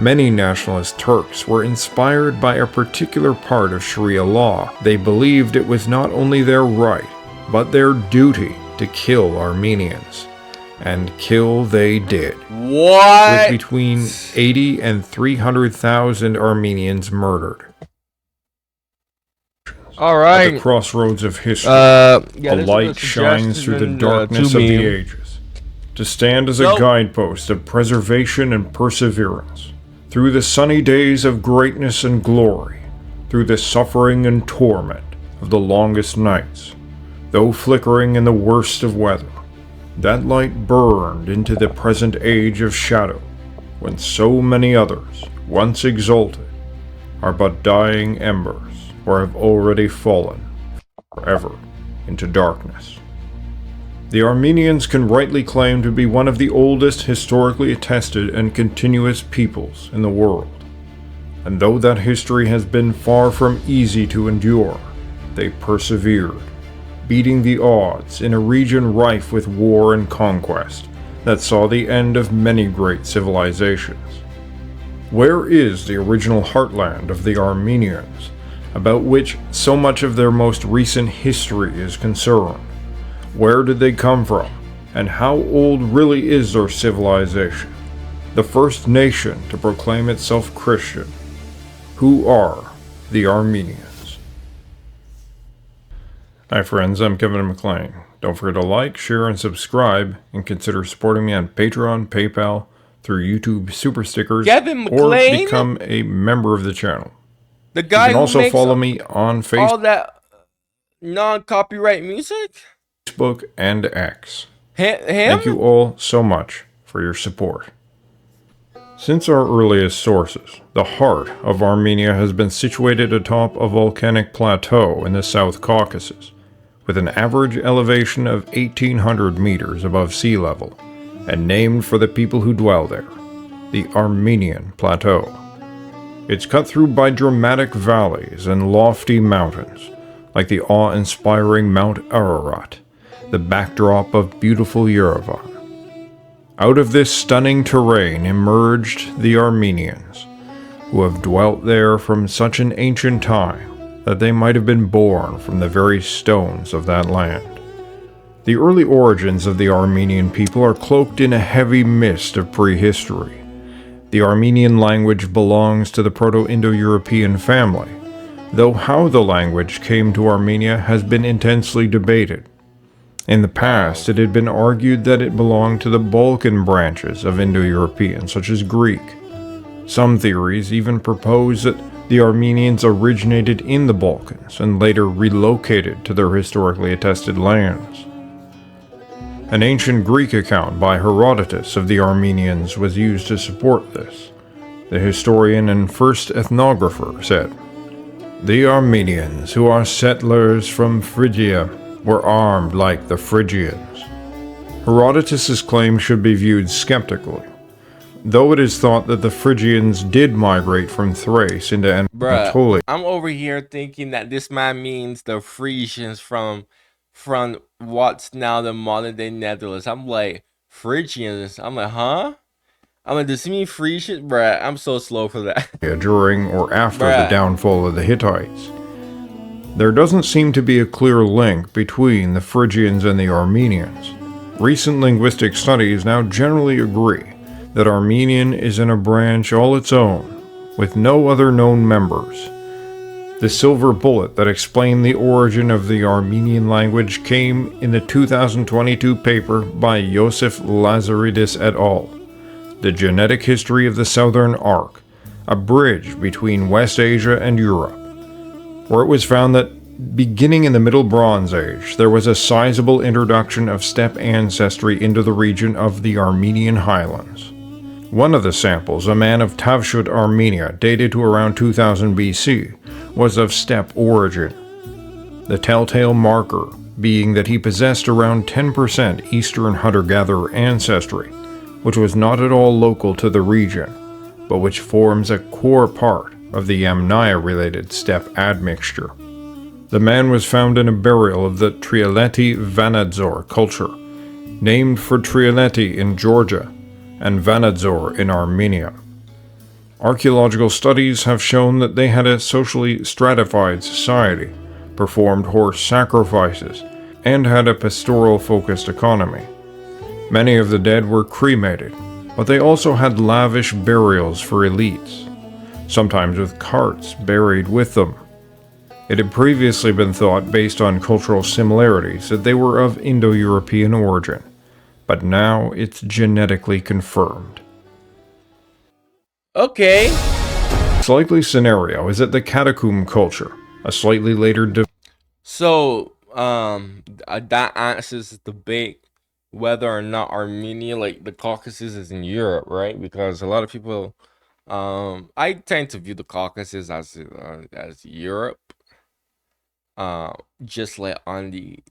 Many nationalist Turks were inspired by a particular part of Sharia law. They believed it was not only their right, but their duty to kill Armenians. And kill they did. What? With between 80 and 300,000 Armenians murdered. Alright. At the crossroads of history, yeah, a light shines through the darkness of the ages, to stand as a guidepost of preservation and perseverance, through the sunny days of greatness and glory, through the suffering and torment of the longest nights, though flickering in the worst of weather. That light burned into the present age of shadow, when so many others, once exalted, are but dying embers, or have already fallen forever into darkness. The Armenians can rightly claim to be one of the oldest historically attested and continuous peoples in the world. And though that history has been far from easy to endure, they persevered, beating the odds in a region rife with war and conquest that saw the end of many great civilizations. Where is the original heartland of the Armenians, about which so much of their most recent history is concerned? Where did they come from, and how old really is their civilization? The first nation to proclaim itself Christian. Who are the Armenians? Hi friends, I'm Kevin McLean. Don't forget to like, share, and subscribe, and consider supporting me on Patreon, PayPal, through YouTube Super Stickers, or become a member of the channel. The guy you can also follow me on Facebook, all that non-copyright music, Facebook, and X. Him? Thank you all so much for your support. Since our earliest sources, the heart of Armenia has been situated atop a volcanic plateau in the South Caucasus, with an average elevation of 1,800 meters above sea level, and named for the people who dwell there, the Armenian Plateau. It's cut through by dramatic valleys and lofty mountains, like the awe-inspiring Mount Ararat, the backdrop of beautiful Yerevan. Out of this stunning terrain emerged the Armenians, who have dwelt there from such an ancient time that they might have been born from the very stones of that land. The early origins of the Armenian people are cloaked in a heavy mist of prehistory. The Armenian language belongs to the Proto-Indo-European family, though how the language came to Armenia has been intensely debated. In the past, it had been argued that it belonged to the Balkan branches of Indo-European, such as Greek. Some theories even propose that the Armenians originated in the Balkans and later relocated to their historically attested lands. An ancient Greek account by Herodotus of the Armenians was used to support this. The historian and first ethnographer said, "The Armenians, who are settlers from Phrygia, were armed like the Phrygians." Herodotus's claim should be viewed skeptically, though it is thought that the Phrygians did migrate from Thrace into Anatolia. I'm over here thinking that this man means the Frisians from what's now the modern day Netherlands. I'm like, Phrygians? I'm like, huh? I'm like, does he mean Frisian? Bruh, I'm so slow for that. During or after the downfall of the Hittites. There doesn't seem to be a clear link between the Phrygians and the Armenians. Recent linguistic studies now generally agree that Armenian is in a branch all its own, with no other known members. The silver bullet that explained the origin of the Armenian language came in the 2022 paper by Joseph Lazaridis et al., The Genetic History of the Southern Arc, a bridge between West Asia and Europe, where it was found that beginning in the Middle Bronze Age, there was a sizable introduction of steppe ancestry into the region of the Armenian highlands. One of the samples, a man of Tavshut, Armenia, dated to around 2000 BC, was of steppe origin. The telltale marker being that he possessed around 10% Eastern hunter-gatherer ancestry, which was not at all local to the region, but which forms a core part of the Yamnaya-related steppe admixture. The man was found in a burial of the Trialeti Vanadzor culture, named for Trialeti in Georgia, and Vanadzor in Armenia. Archaeological studies have shown that they had a socially stratified society, performed horse sacrifices, and had a pastoral-focused economy. Many of the dead were cremated, but they also had lavish burials for elites, sometimes with carts buried with them. It had previously been thought, based on cultural similarities, that they were of Indo-European origin, but now it's genetically confirmed. Okay. Likely scenario is that the catacomb culture, a slightly later So, that answers the debate whether or not Armenia, like the Caucasus, is in Europe, right? Because a lot of people, I tend to view the Caucasus as Europe, just like on the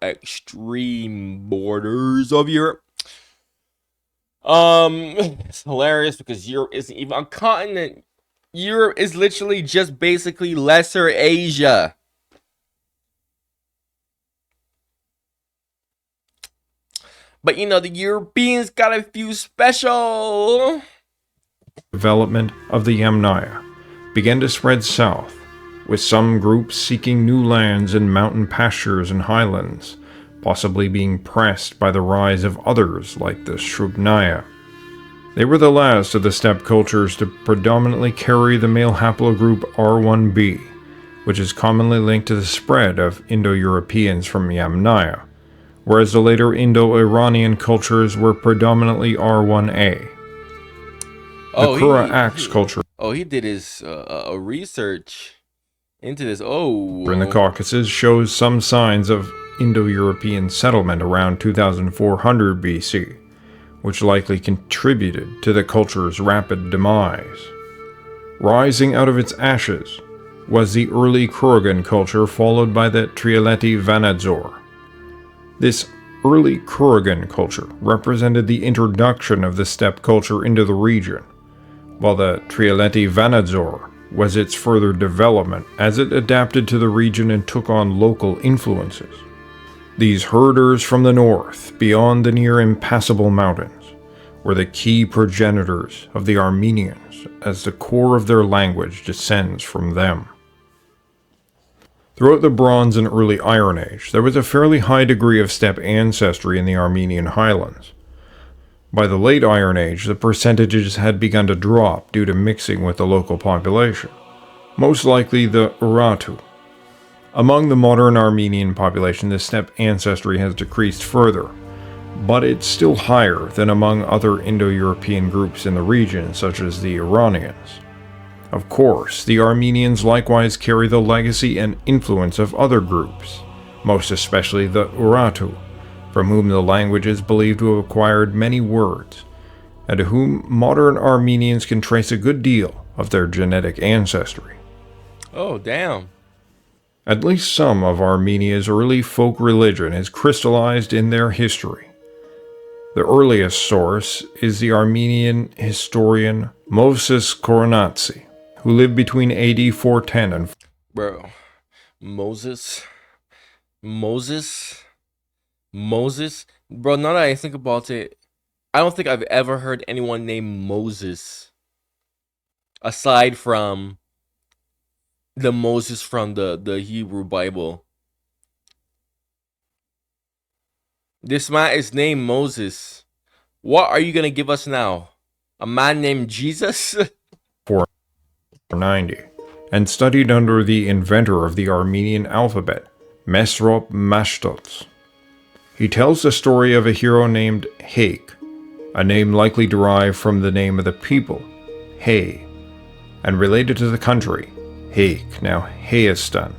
extreme borders of Europe. It's hilarious because Europe isn't even a continent. Europe is literally just basically lesser Asia. But you know, the Europeans got a few special. Development of the Yamnaya began to spread south, with some groups seeking new lands in mountain pastures and highlands, possibly being pressed by the rise of others like the Shrubnaya. They were the last of the steppe cultures to predominantly carry the male haplogroup R1b, which is commonly linked to the spread of Indo-Europeans from Yamnaya, whereas the later Indo-Iranian cultures were predominantly R1a. The Kura-Aks culture he did his research into this. In the Caucasus shows some signs of Indo-European settlement around 2400 BC, which likely contributed to the culture's rapid demise. Rising out of its ashes was the early Kuragan culture, followed by the Trialeti Vanadzor. This early Kuragan culture represented the introduction of the steppe culture into the region, while the Trialeti Vanadzor was its further development as it adapted to the region and took on local influences. These herders from the north, beyond the near impassable mountains, were the key progenitors of the Armenians, as the core of their language descends from them. Throughout the Bronze and early Iron Age, there was a fairly high degree of steppe ancestry in the Armenian highlands. By the late Iron Age, the percentages had begun to drop due to mixing with the local population, most likely the Urartu. Among the modern Armenian population, the steppe ancestry has decreased further, but it's still higher than among other Indo-European groups in the region, such as the Iranians. Of course, the Armenians likewise carry the legacy and influence of other groups, most especially the Urartu, from whom the language is believed to have acquired many words, and to whom modern Armenians can trace a good deal of their genetic ancestry. Oh, damn. At least some of Armenia's early folk religion is crystallized in their history. The earliest source is the Armenian historian Moses Koronatsi, who lived between AD 410 and... Bro, Moses? Bro, now that I think about it, I don't think I've ever heard anyone named Moses. Aside from the Moses from the Hebrew Bible. This man is named Moses. What are you going to give us now? A man named Jesus? 490, and studied under the inventor of the Armenian alphabet, Mesrop Mashtots. He tells the story of a hero named Haik, a name likely derived from the name of the people, Hay, and related to the country, Haik, now Hayastan.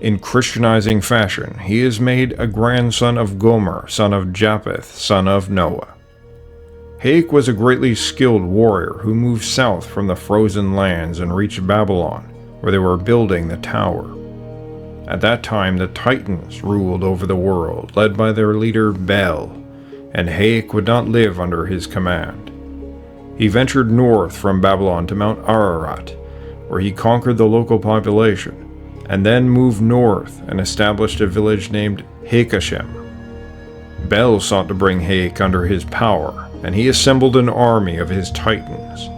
In Christianizing fashion, he is made a grandson of Gomer, son of Japheth, son of Noah. Haik was a greatly skilled warrior who moved south from the frozen lands and reached Babylon, where they were building the tower. At that time, the Titans ruled over the world, led by their leader Bel, and Haik would not live under his command. He ventured north from Babylon to Mount Ararat, where he conquered the local population, and then moved north and established a village named Haikashem. Bel sought to bring Haik under his power, and he assembled an army of his Titans,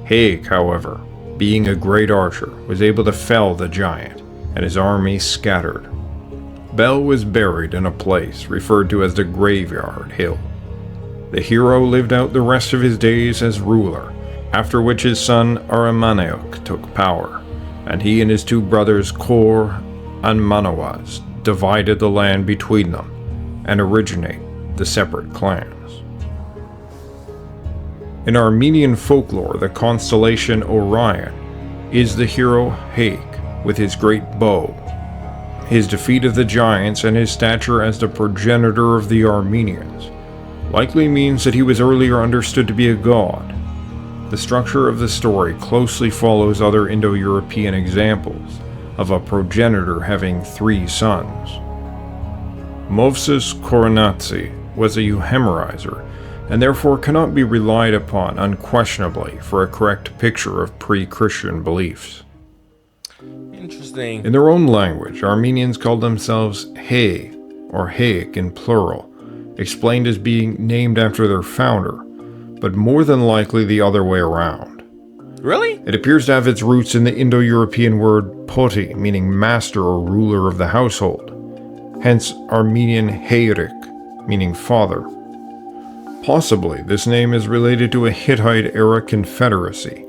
Haig, however, being a great archer, was able to fell the giant, and his army scattered. Bel was buried in a place referred to as the Graveyard Hill. The hero lived out the rest of his days as ruler, after which his son Aramaneok took power, and he and his two brothers Kor and Manawaz divided the land between them and originate the separate clans. In Armenian folklore, the constellation Orion is the hero Haig with his great bow. His defeat of the giants and his stature as the progenitor of the Armenians likely means that he was earlier understood to be a god. The structure of the story closely follows other Indo-European examples of a progenitor having 3 sons. Movses Koronatsi was a euhemerizer and therefore cannot be relied upon unquestionably for a correct picture of pre-Christian beliefs. Interesting. In their own language, Armenians called themselves He, or Haig in plural, explained as being named after their founder, but more than likely the other way around. Really? It appears to have its roots in the Indo-European word poti, meaning master or ruler of the household, hence Armenian Heirik, meaning father. Possibly, this name is related to a Hittite-era confederacy,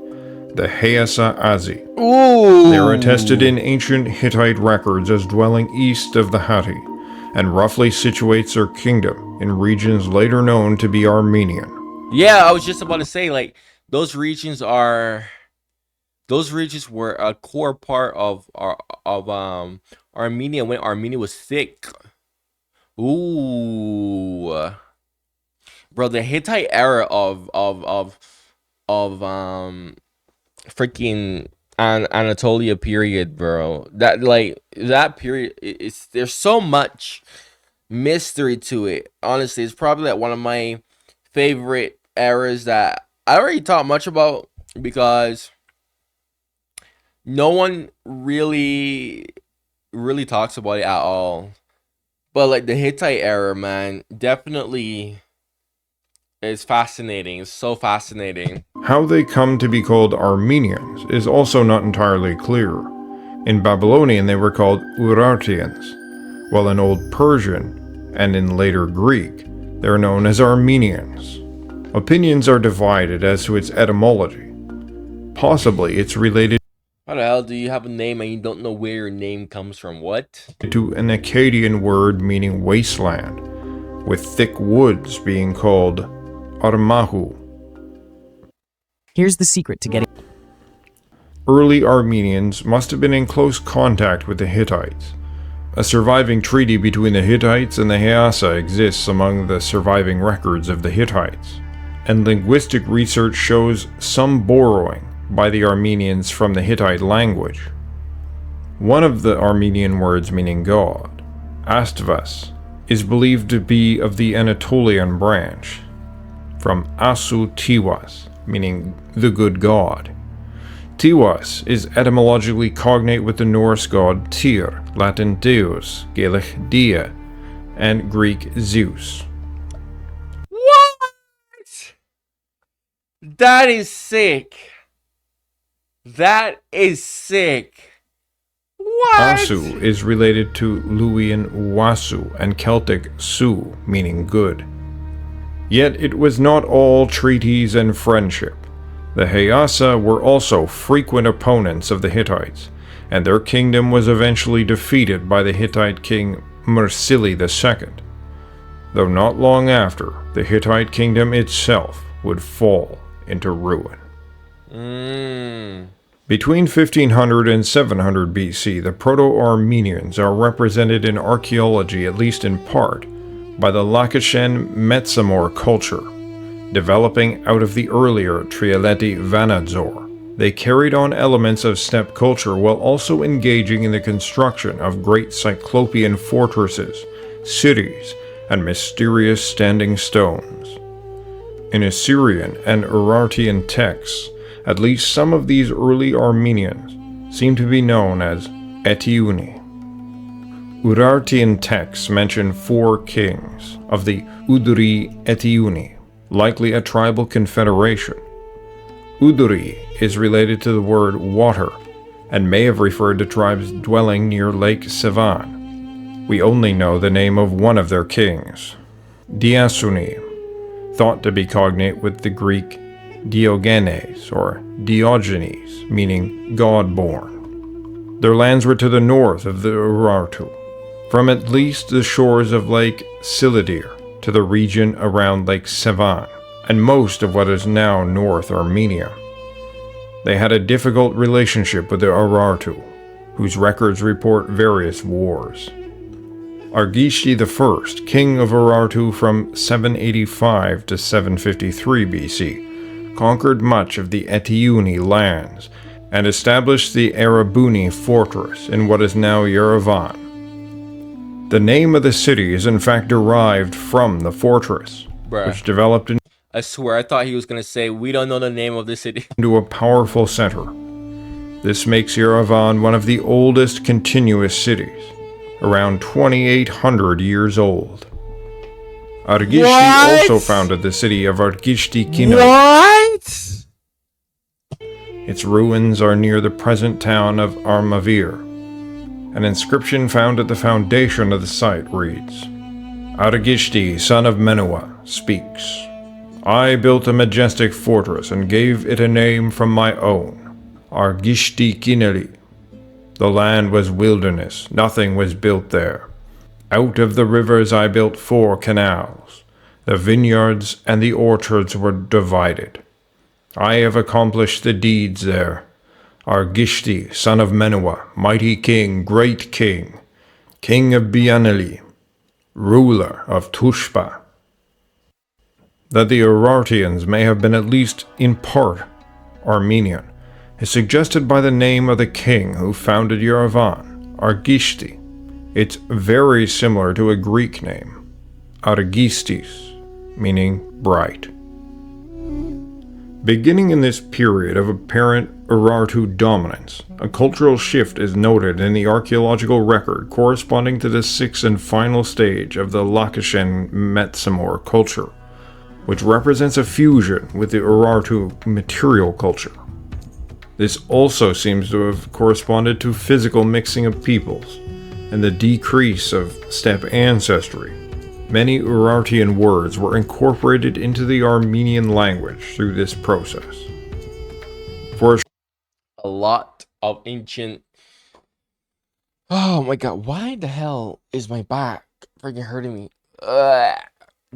the Heasa Azi. Ooh. They are attested in ancient Hittite records as dwelling east of the Hatti, and roughly situates their kingdom in regions later known to be Armenian. Yeah, I was just about to say, like, those regions were a core part of Armenia when Armenia was thick. Ooh. Bro, the Hittite era of freaking Anatolia period, bro. That period, there's so much mystery to it. Honestly, it's probably like one of my favorite eras that I already talked much about because no one really talks about it at all. But like the Hittite era, man, definitely is fascinating. It's so fascinating. How they come to be called Armenians is also not entirely clear. In Babylonian they were called Urartians, while in Old Persian and in later Greek they are known as Armenians. Opinions are divided as to its etymology. Possibly it's related How the hell do you have a name and you don't know where your name comes from? What? to an Akkadian word meaning wasteland, with thick woods being called Armahu. Here's the secret to getting... Early Armenians must have been in close contact with the Hittites. A surviving treaty between the Hittites and the Heasa exists among the surviving records of the Hittites, and linguistic research shows some borrowing by the Armenians from the Hittite language. One of the Armenian words meaning God, Astvas, is believed to be of the Anatolian branch, from Asu Tiwas, meaning the good God. Tiwas is etymologically cognate with the Norse god Tyr, Latin Deus, Gaelic Dia, and Greek Zeus. What? That is sick. That is sick. What? Asu is related to Luwian Wasu and Celtic Su, meaning good. Yet it was not all treaties and friendship. The Heasa were also frequent opponents of the Hittites, and their kingdom was eventually defeated by the Hittite king Mursili II, though not long after, the Hittite kingdom itself would fall into ruin. Between 1500 and 700 BC, the Proto-Armenians are represented in archaeology, at least in part, by the Lachish Metsamor culture. Developing out of the earlier Trialeti Vanadzor, they carried on elements of steppe culture while also engaging in the construction of great Cyclopean fortresses, cities, and mysterious standing stones. In Assyrian and Urartian texts, at least some of these early Armenians seem to be known as Etiuni. Urartian texts mention 4 kings of the Udri Etiuni, likely a tribal confederation. Uduri is related to the word water, and may have referred to tribes dwelling near Lake Sevan. We only know the name of one of their kings. Diasuni, thought to be cognate with the Greek Diogenes or Diogenes, meaning God-born. Their lands were to the north of the Urartu, from at least the shores of Lake Silidir to the region around Lake Sevan, and most of what is now North Armenia. They had a difficult relationship with the Urartu, whose records report various wars. Argishti I, king of Urartu from 785 to 753 BC, conquered much of the Eteuni lands and established the Erebuni fortress in what is now Yerevan. The name of the city is in fact derived from the fortress, which developed I swear, I thought he was gonna say, we don't know the name of the city. into a powerful center. This makes Yerevan one of the oldest continuous cities, around 2,800 years old. Argishti also founded the city of Argishti Kino. What? Its ruins are near the present town of Armavir. An inscription found at the foundation of the site reads, Argishti, son of Menua, speaks. I built a majestic fortress and gave it a name from my own, Argishti Kineli. The land was wilderness, nothing was built there. Out of the rivers I built 4 canals. The vineyards and the orchards were divided. I have accomplished the deeds there. Argishti, son of Menua, mighty king, great king, king of Bianeli, ruler of Tushpa. That the Urartians may have been at least in part Armenian is suggested by the name of the king who founded Yerevan, Argishti. It's very similar to a Greek name, Argistis, meaning bright. Beginning in this period of apparent Urartu dominance, a cultural shift is noted in the archaeological record corresponding to the 6th and final stage of the Lakhshan Metsamor culture, which represents a fusion with the Urartu material culture. This also seems to have corresponded to physical mixing of peoples and the decrease of steppe ancestry. Many Urartian words were incorporated into the Armenian language through this process. For A lot of ancient... Oh my god, why the hell is my back freaking hurting me? I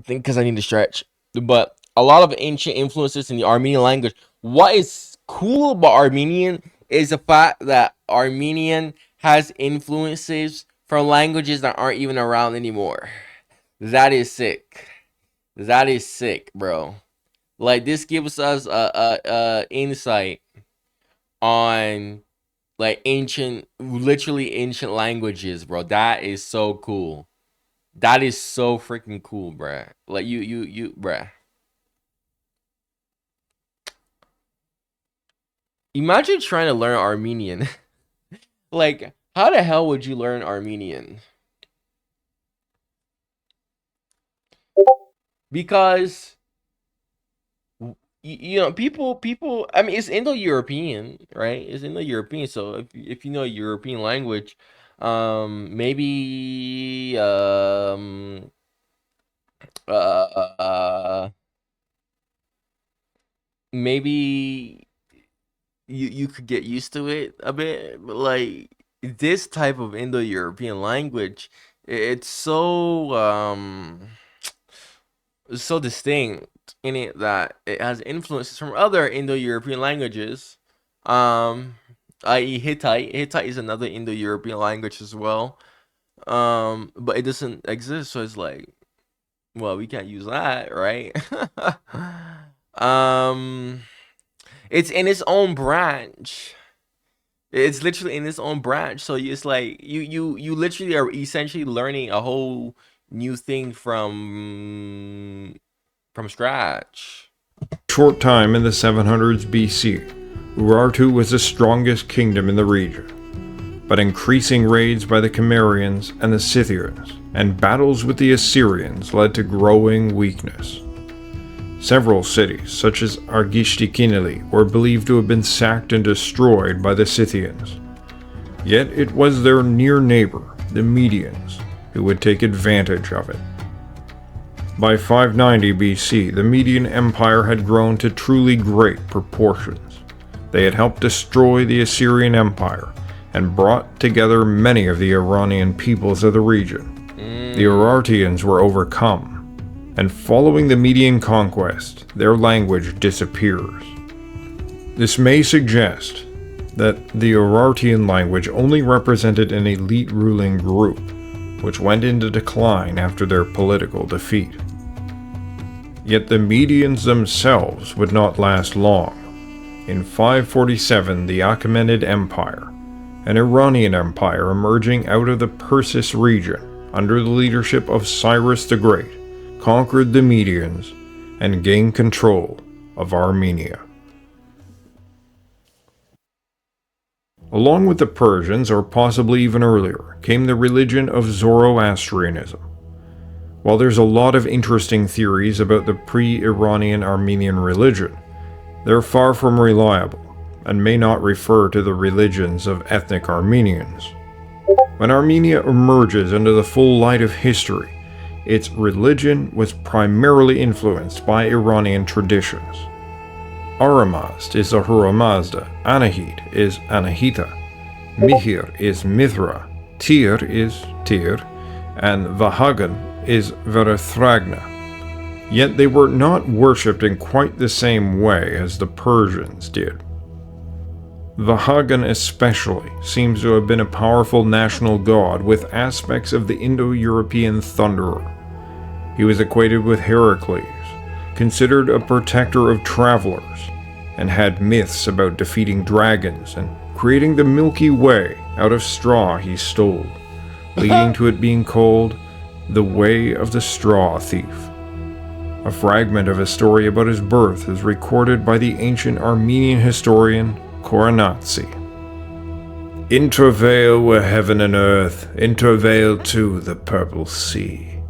think because I need to stretch. But a lot of ancient influences in the Armenian language. What is cool about Armenian is the fact that Armenian has influences from languages that aren't even around anymore. That is sick. That is sick, bro. Like, this gives us a insight on like literally ancient languages, bro. That is so cool. That is so freaking cool, bruh. Like, you, bruh. Imagine trying to learn Armenian. Like, how the hell would you learn Armenian? Because, you know, people, I mean, it's Indo-European, right? It's Indo-European, so if you know European language, maybe, maybe you could get used to it a bit, but like this type of Indo-European language, it's so distinct in it that it has influences from other Indo-European languages, i.e. Hittite. Hittite is another Indo-European language as well, but it doesn't exist, so it's like, well, we can't use that, right? It's in its own branch. It's literally in its own branch. So it's like you literally are essentially learning a whole new thing from scratch. short time in the 700s BC, Urartu was the strongest kingdom in the region, but increasing raids by the Cimmerians and the Scythians and battles with the Assyrians led to growing weakness. Several cities, such as Argishtikinili, were believed to have been sacked and destroyed by the Scythians. Yet it was their near neighbor, the Medians, who would take advantage of it. By 590 BC, the Median Empire had grown to truly great proportions. They had helped destroy the Assyrian Empire and brought together many of the Iranian peoples of the region. The Urartians were overcome, and following the Median conquest, their language disappears. This may suggest that the Urartian language only represented an elite ruling group, which went into decline after their political defeat. Yet the Medians themselves would not last long. In 547, the Achaemenid Empire, an Iranian empire emerging out of the Persis region under the leadership of Cyrus the Great, conquered the Medians and gained control of Armenia. Along with the Persians, or possibly even earlier, came the religion of Zoroastrianism. While there's a lot of interesting theories about the pre-Iranian Armenian religion, they're far from reliable and may not refer to the religions of ethnic Armenians. When Armenia emerges into the full light of history, its religion was primarily influenced by Iranian traditions. Aramazd is Ahura Mazda, Anahit is Anahita, Mihir is Mithra, Tyr is Tyr, and Vahagan is Verethragna. Yet they were not worshipped in quite the same way as the Persians did. Vahagan especially seems to have been a powerful national god with aspects of the Indo-European thunderer. He was equated with Heracles, considered a protector of travelers, and had myths about defeating dragons and creating the Milky Way out of straw he stole, leading to it being called the Way of the Straw Thief. A fragment of a story about his birth is recorded by the ancient Armenian historian Koronatsi. In travail were heaven and earth, in travail too the purple sea.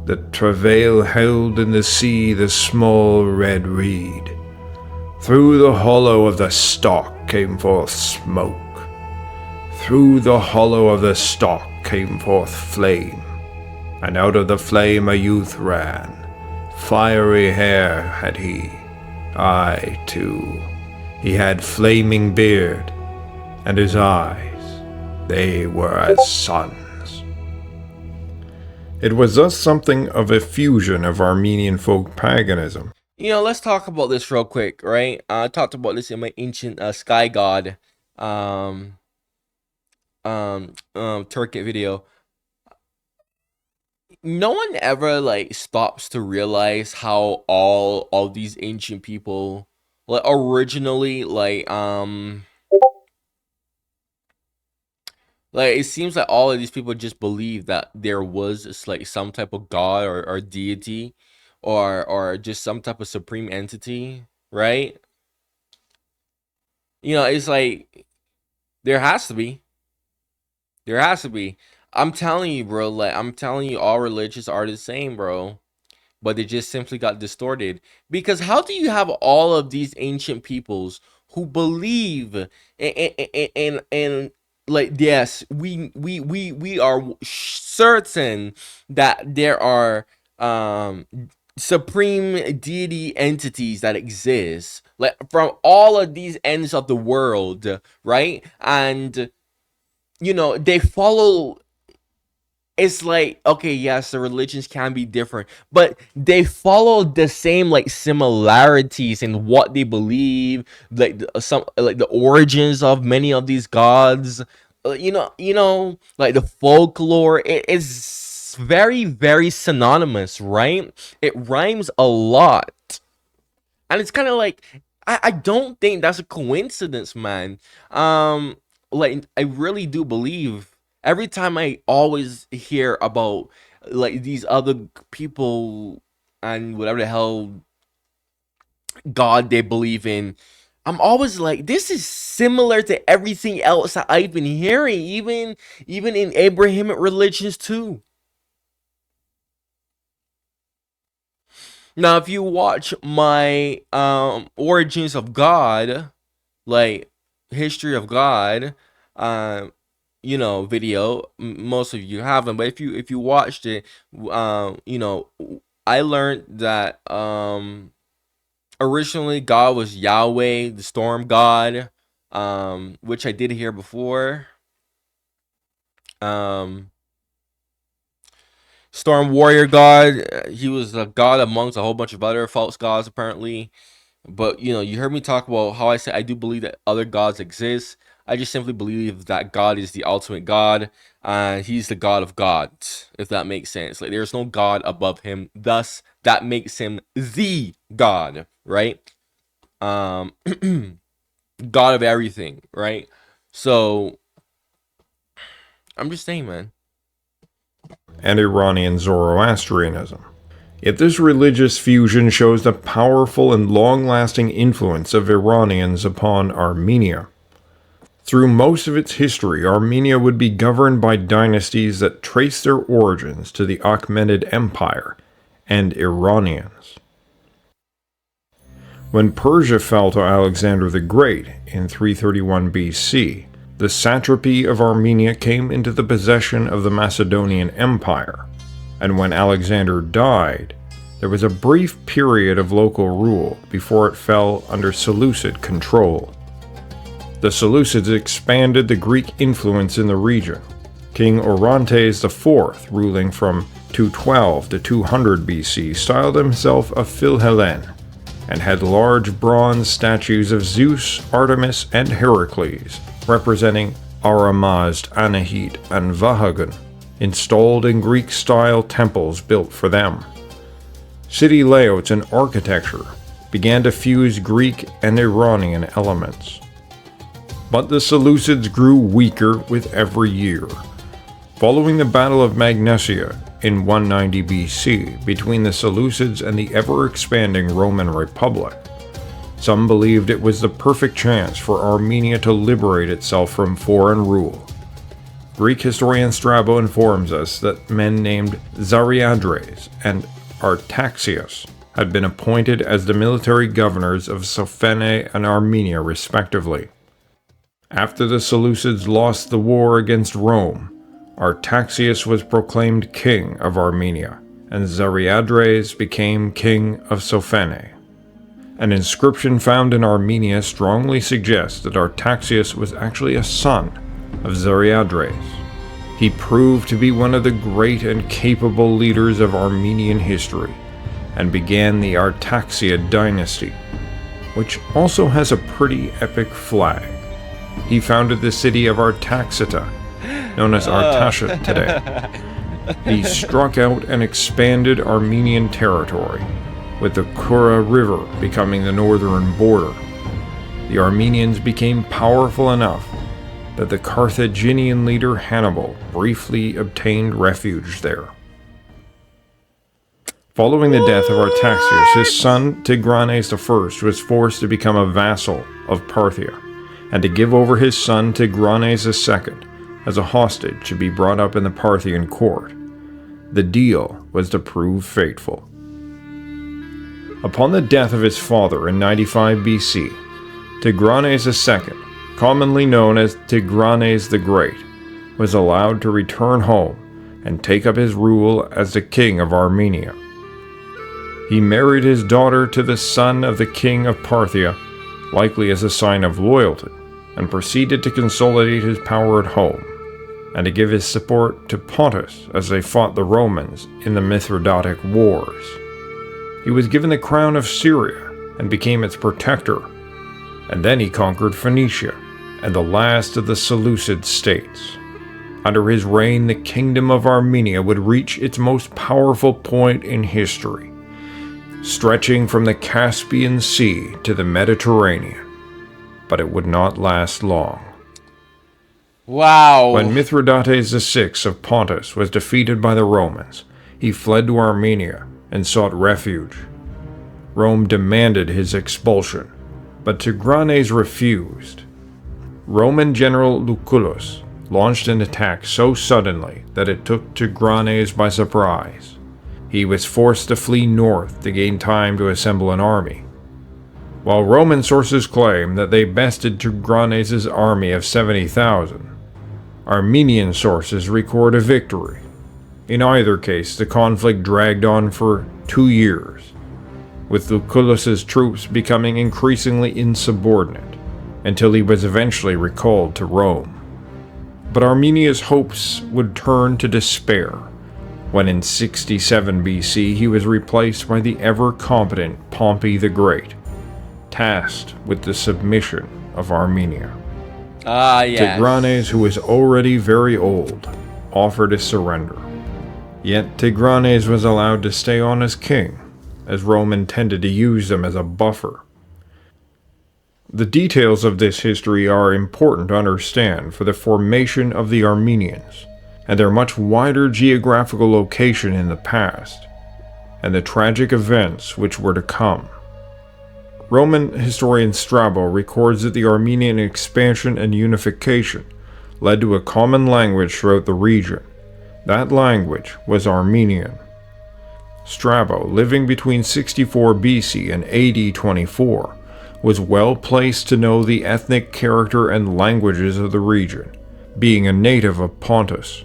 The travail held in the sea the small red reed. Through the hollow of the stalk came forth smoke. Through the hollow of the stalk came forth flame. And out of the flame a youth ran. Fiery hair had he, I too. He had flaming beard, and his eyes, they were as suns. It was thus something of a fusion of Armenian folk paganism. Let's talk about this real quick, right? I talked about this in my ancient sky god Turkic video. No one ever stops to realize how all these ancient people originally it seems like all of these people just believe that there was some type of god or deity or just some type of supreme entity, right? It's like there has to be. I'm telling you, bro, I'm telling you, all religions are the same, bro. But they just simply got distorted. Because how do you have all of these ancient peoples who believe and yes, we are certain that there are supreme deity entities that exist from all of these ends of the world, right? And they follow. It's okay, yes, the religions can be different, but they follow the same similarities in what they believe, some the origins of many of these gods. The folklore. It is very, very synonymous, right? It rhymes a lot. And it's kind of I don't think that's a coincidence, man. I really do believe every time I always hear about these other people and whatever the hell god they believe in, I'm always this is similar to everything else that I've been hearing, even in Abrahamic religions too. Now, if you watch my Origins of God, like history of God, video, most of you haven't, but if you watched it, I learned that originally God was Yahweh, the storm god, which I did hear before. Um, Storm warrior god, he was a god amongst a whole bunch of other false gods apparently. But you heard me talk about how I said I do believe that other gods exist. I just simply believe that God is the ultimate God, and He's the God of gods. If that makes sense, like there's no God above Him. Thus, that makes Him the God, right? Um, God of everything, right? So I'm just saying, man. And Iranian Zoroastrianism. Yet this religious fusion shows the powerful and long-lasting influence of Iranians upon Armenia. Through most of its history, Armenia would be governed by dynasties that trace their origins to the Achaemenid Empire and Iranians. When Persia fell to Alexander the Great in 331 BC, the satrapy of Armenia came into the possession of the Macedonian Empire, and when Alexander died, there was a brief period of local rule before it fell under Seleucid control. The Seleucids expanded the Greek influence in the region. King Orontes IV, ruling from 212 to 200 BC, styled himself a Philhellene, and had large bronze statues of Zeus, Artemis, and Heracles, representing Aramazd, Anahit, and Vahagun, installed in Greek-style temples built for them. City layouts and architecture began to fuse Greek and Iranian elements. But the Seleucids grew weaker with every year. Following the Battle of Magnesia in 190 BC between the Seleucids and the ever-expanding Roman Republic, some believed it was the perfect chance for Armenia to liberate itself from foreign rule. Greek historian Strabo informs us that men named Zariadres and Artaxias had been appointed as the military governors of Sophene and Armenia respectively. After the Seleucids lost the war against Rome, Artaxias was proclaimed king of Armenia, and Zariadres became king of Sophene. An inscription found in Armenia strongly suggests that Artaxias was actually a son of Zariadres. He proved to be one of the great and capable leaders of Armenian history, and began the Artaxia dynasty, which also has a pretty epic flag. He founded the city of Artaxata, known as Artashat today. He struck out and expanded Armenian territory, with the Kura River becoming the northern border. The Armenians became powerful enough that the Carthaginian leader Hannibal briefly obtained refuge there. Following the death of Artaxias, his son Tigranes I was forced to become a vassal of Parthia, and to give over his son Tigranes II as a hostage to be brought up in the Parthian court. The deal was to prove fateful. Upon the death of his father in 95 BC, Tigranes II, commonly known as Tigranes the Great, was allowed to return home and take up his rule as the king of Armenia. He married his daughter to the son of the king of Parthia, likely as a sign of loyalty, and proceeded to consolidate his power at home, and to give his support to Pontus as they fought the Romans in the Mithridatic Wars. He was given the crown of Syria and became its protector, and then he conquered Phoenicia and the last of the Seleucid states. Under his reign, the kingdom of Armenia would reach its most powerful point in history, stretching from the Caspian Sea to the Mediterranean. But it would not last long. Wow. When Mithridates VI of Pontus was defeated by the Romans, he fled to Armenia and sought refuge. Rome demanded his expulsion, but Tigranes refused. Roman general Lucullus launched an attack so suddenly that it took Tigranes by surprise. He was forced to flee north to gain time to assemble an army. While Roman sources claim that they bested Tigranes' army of 70,000, Armenian sources record a victory. In either case, the conflict dragged on for 2 years, with Lucullus's troops becoming increasingly insubordinate, until he was eventually recalled to Rome. But Arminia's hopes would turn to despair when in 67 BC he was replaced by the ever-competent Pompey the Great, tasked with the submission of Armenia. Yes. Tigranes, who was already very old, offered to surrender. Yet Tigranes was allowed to stay on as king, as Rome intended to use them as a buffer. The details of this history are important to understand for the formation of the Armenians, and their much wider geographical location in the past, and the tragic events which were to come. Roman historian Strabo records that the Armenian expansion and unification led to a common language throughout the region. That language was Armenian. Strabo, living between 64 BC and AD 24, was well placed to know the ethnic character and languages of the region, being a native of Pontus.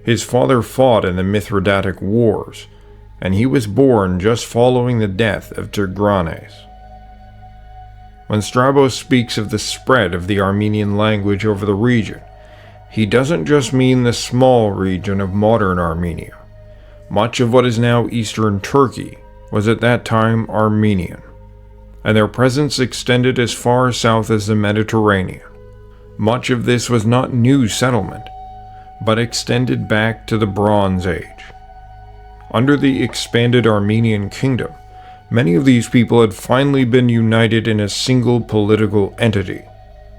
His father fought in the Mithridatic Wars, and he was born just following the death of Tigranes. When Strabo speaks of the spread of the Armenian language over the region, he doesn't just mean the small region of modern Armenia. Much of what is now eastern Turkey was at that time Armenian, and their presence extended as far south as the Mediterranean. Much of this was not new settlement, but extended back to the Bronze Age. Under the expanded Armenian kingdom, many of these people had finally been united in a single political entity,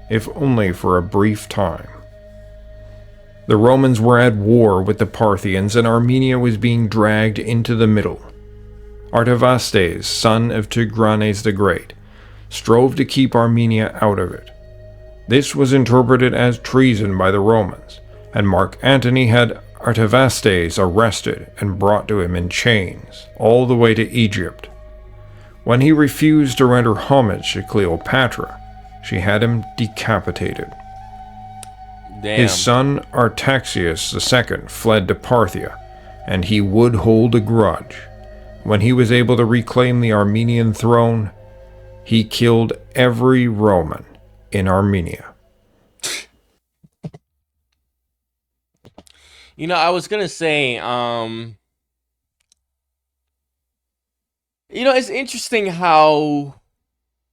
if only for a brief time. The Romans were at war with the Parthians, and Armenia was being dragged into the middle. Artavasdes, son of Tigranes the Great, strove to keep Armenia out of it. This was interpreted as treason by the Romans, and Mark Antony had Artavasdes arrested and brought to him in chains, all the way to Egypt. When he refused to render homage to Cleopatra, she had him decapitated. Damn. His son Artaxius II fled to Parthia, and he would hold a grudge. When he was able to reclaim the Armenian throne, he killed every Roman in Armenia. I was gonna say, it's interesting how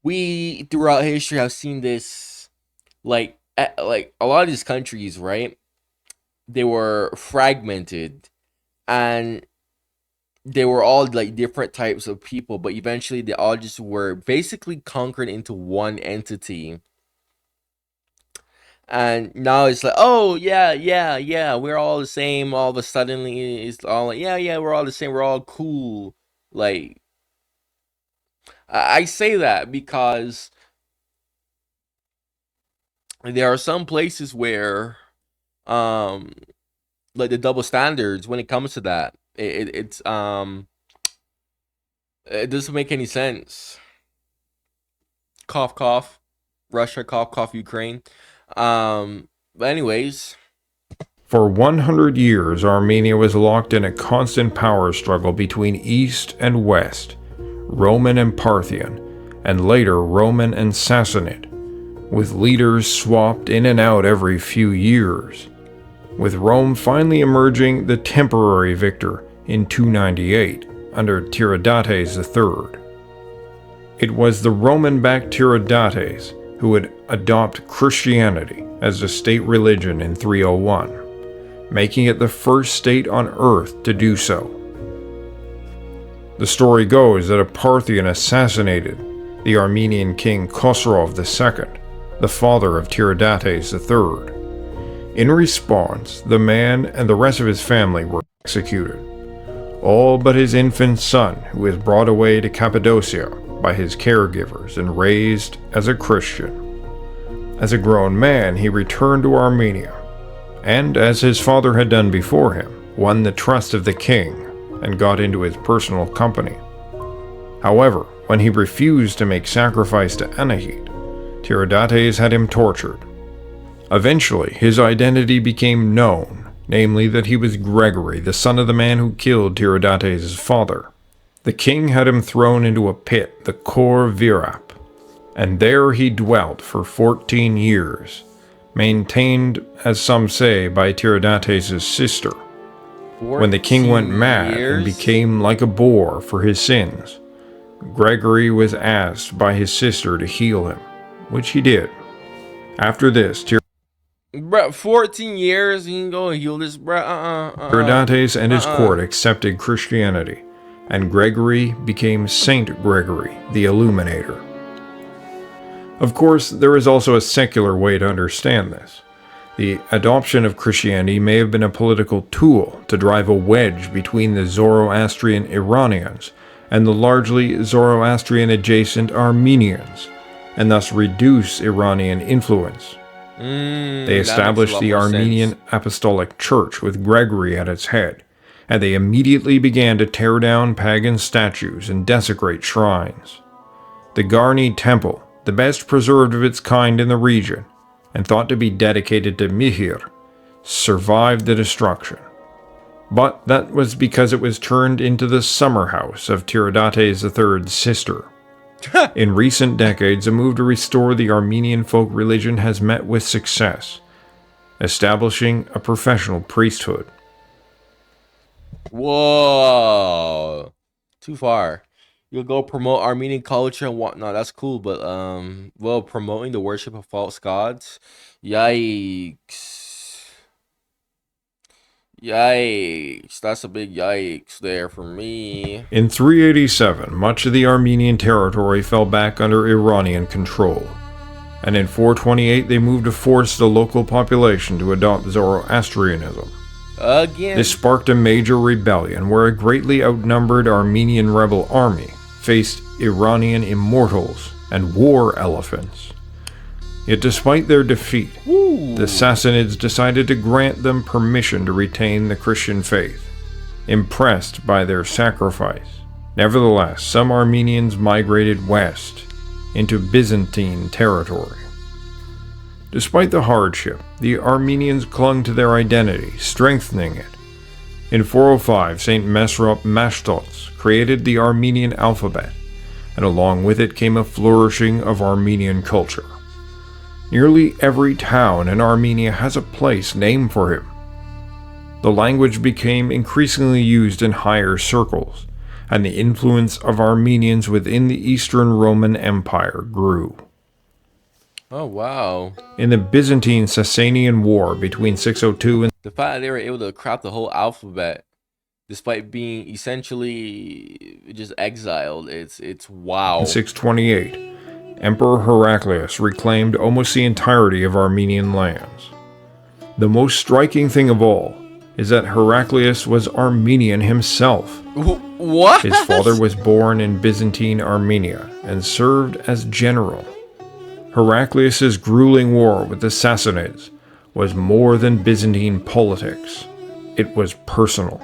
we throughout history have seen this, like a lot of these countries, right? They were fragmented, and they were all like different types of people, but eventually they all just were basically conquered into one entity. And now it's like, oh yeah, we're all the same. All of a sudden, it's all like, yeah, we're all the same. We're all cool. Like, I say that because there are some places where, like the double standards when it comes to that, it doesn't make any sense. Cough, cough. Russia, cough, cough. Ukraine. But anyways, for 100 years, Armenia was locked in a constant power struggle between East and West, Roman and Parthian, and later Roman and Sassanid, with leaders swapped in and out every few years, with Rome finally emerging the temporary victor in 298 under Tiridates III. It was the Roman-backed Tiridates who would adopt Christianity as the state religion in 301, making it the first state on earth to do so. The story goes that a Parthian assassinated the Armenian king Khosrov II, the father of Tiridates III. In response, the man and the rest of his family were executed, all but his infant son, who was brought away to Cappadocia by his caregivers and raised as a Christian. As a grown man, he returned to Armenia, and as his father had done before him, won the trust of the king, and got into his personal company. However, when he refused to make sacrifice to Anahit, Tiridates had him tortured. Eventually, his identity became known, namely that he was Gregory, the son of the man who killed Tiridates' father. The king had him thrown into a pit, the Kor Virap, and there he dwelt for 14 years, maintained, as some say, by Tiridates' sister. When the king went mad and became like a boar for his sins, Gregory was asked by his sister to heal him, which he did. After this, Bruh, 14 years, you can go and heal this, bruh. Tiridates and his court accepted Christianity, and Gregory became Saint Gregory, the Illuminator. Of course, there is also a secular way to understand this. The adoption of Christianity may have been a political tool to drive a wedge between the Zoroastrian Iranians and the largely Zoroastrian-adjacent Armenians, and thus reduce Iranian influence. They established the Armenian Apostolic Church with Gregory at its head, and they immediately began to tear down pagan statues and desecrate shrines. The Garni Temple, the best preserved of its kind in the region, and thought to be dedicated to Mihir, survived the destruction. But that was because it was turned into the summer house of Tiridates III's sister. In recent decades, a move to restore the Armenian folk religion has met with success, establishing a professional priesthood. Whoa, too far. You'll go promote Armenian culture and whatnot. That's cool, but well, promoting the worship of false gods. Yikes. Yikes. That's a big yikes there for me. In 387, much of the Armenian territory fell back under Iranian control, and in 428 they moved to force the local population to adopt Zoroastrianism. Again. This sparked a major rebellion where a greatly outnumbered Armenian rebel army faced Iranian immortals and war elephants. Yet despite their defeat, the Sassanids decided to grant them permission to retain the Christian faith, impressed by their sacrifice. Nevertheless, some Armenians migrated west into Byzantine territory. Despite the hardship, the Armenians clung to their identity, strengthening it. In 405, St. Mesrop Mashtots created the Armenian alphabet, and along with it came a flourishing of Armenian culture. Nearly every town in Armenia has a place named for him. The language became increasingly used in higher circles, and the influence of Armenians within the Eastern Roman Empire grew. Oh, wow. In the Byzantine-Sasanian War between 602 and the fact that they were able to craft the whole alphabet despite being essentially just exiled, it's wow. In 628, Emperor Heraclius reclaimed almost the entirety of Armenian lands. The most striking thing of all is that Heraclius was Armenian himself. What? His father was born in Byzantine Armenia and served as general. Heraclius's grueling war with the Sassanids was more than Byzantine politics. It was personal.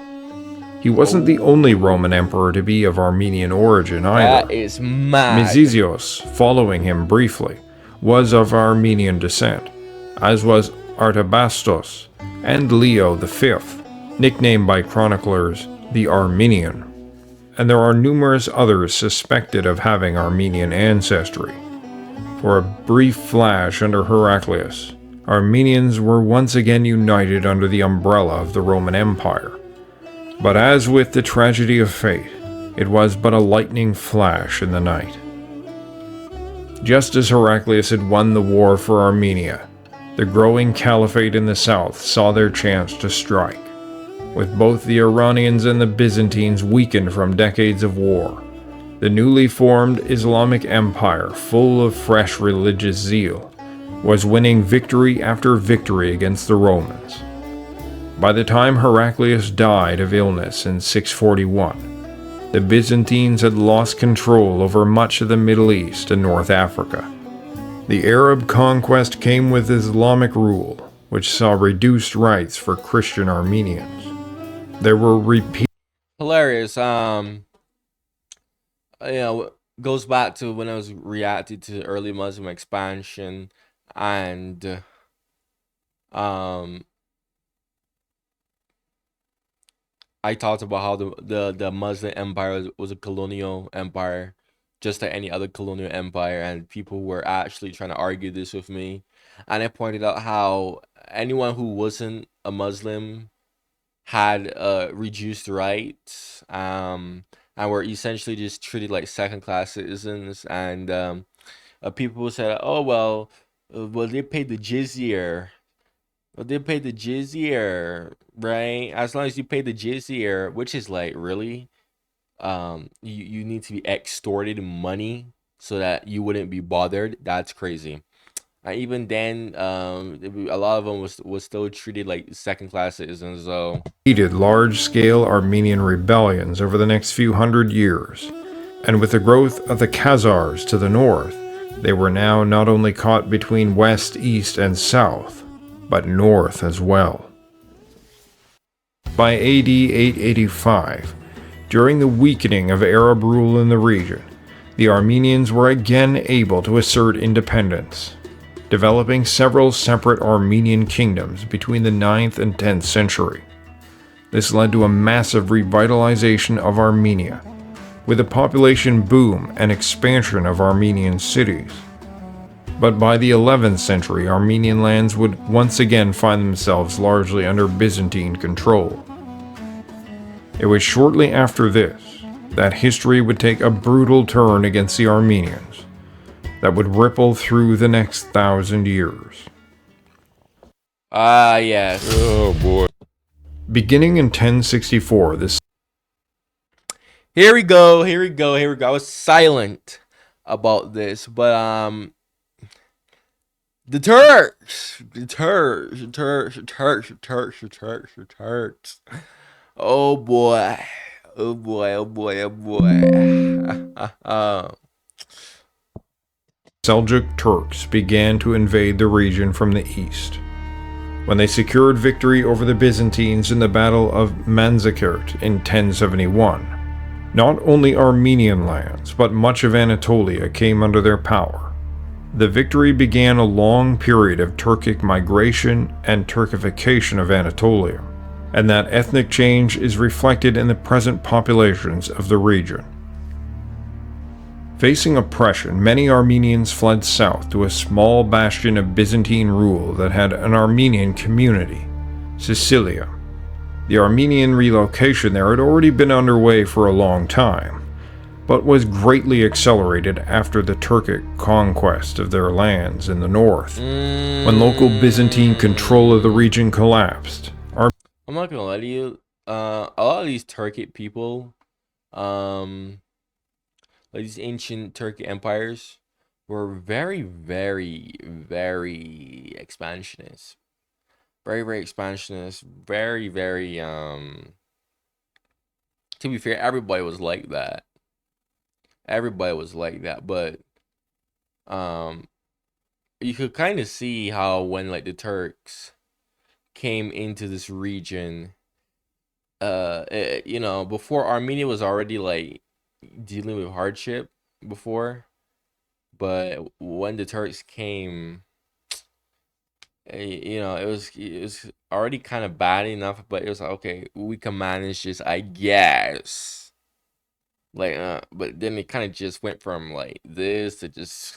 He wasn't the only Roman emperor to be of Armenian origin either. That is mad. Misizios, following him briefly, was of Armenian descent, as was Artabasdos and Leo V, nicknamed by chroniclers the Armenian. And there are numerous others suspected of having Armenian ancestry. For a brief flash under Heraclius, Armenians were once again united under the umbrella of the Roman Empire. But as with the tragedy of fate, it was but a lightning flash in the night. Just as Heraclius had won the war for Armenia, the growing caliphate in the south saw their chance to strike. With both the Iranians and the Byzantines weakened from decades of war, the newly formed Islamic Empire, full of fresh religious zeal, was winning victory after victory against the Romans. By the time Heraclius died of illness in 641, the Byzantines had lost control over much of the Middle East and North Africa. The Arab conquest came with Islamic rule, which saw reduced rights for Christian Armenians. There were repeated hilarious. You know, goes back to when I was reacting to early Muslim expansion, and um I talked about how the Muslim empire was a colonial empire, just like any other colonial empire, and people were actually trying to argue this with me. And I pointed out how anyone who wasn't a Muslim had reduced rights, and were essentially just treated like second class citizens. And people said, "Oh well, they paid the jizya." Well, they pay the jizya, right? As long as you pay the jizya, which is like really, you need to be extorted money so that you wouldn't be bothered. That's crazy. Even then, a lot of them was still treated like second class citizens. So Defeated large-scale Armenian rebellions over the next few hundred years, and with the growth of the Khazars to the north, they were now not only caught between west, east, and south, but north as well. By AD 885, during the weakening of Arab rule in the region, the Armenians were again able to assert independence, developing several separate Armenian kingdoms between the 9th and 10th century. This led to a massive revitalization of Armenia, with a population boom and expansion of Armenian cities. But by the 11th century, Armenian lands would once again find themselves largely under Byzantine control. It was shortly after this that history would take a brutal turn against the Armenians that would ripple through the next 1,000 years. yes. Oh boy. Beginning in 1064, this Here we go. Here we go. Here we go. I was silent about this, but the Turks, the Turks, the Turks, the Turks, the Turks, the Turks, the Turks. Oh boy. Oh boy. Oh boy. Oh boy. Seljuk Turks began to invade the region from the east. When they secured victory over the Byzantines in the Battle of Manzikert in 1071, not only Armenian lands, but much of Anatolia came under their power. The victory began a long period of Turkic migration and Turkification of Anatolia, and that ethnic change is reflected in the present populations of the region. Facing oppression, many Armenians fled south to a small bastion of Byzantine rule that had an Armenian community, Sicilia. The Armenian relocation there had already been underway for a long time, but was greatly accelerated after the Turkic conquest of their lands in the north. When local Byzantine control of the region collapsed, I'm not gonna lie to you. A lot of these Turkic people, like these ancient Turkic empires, were very, very, very expansionist. Very, very expansionist. Very, very. To be fair, everybody was like that. Everybody was like that, but you could kind of see how when like the Turks came into this region, before Armenia was already like dealing with hardship before, but when the Turks came, it was already kind of bad enough, but it was like, okay, we can manage this, I guess. Like, but then it kind of just went from like this to just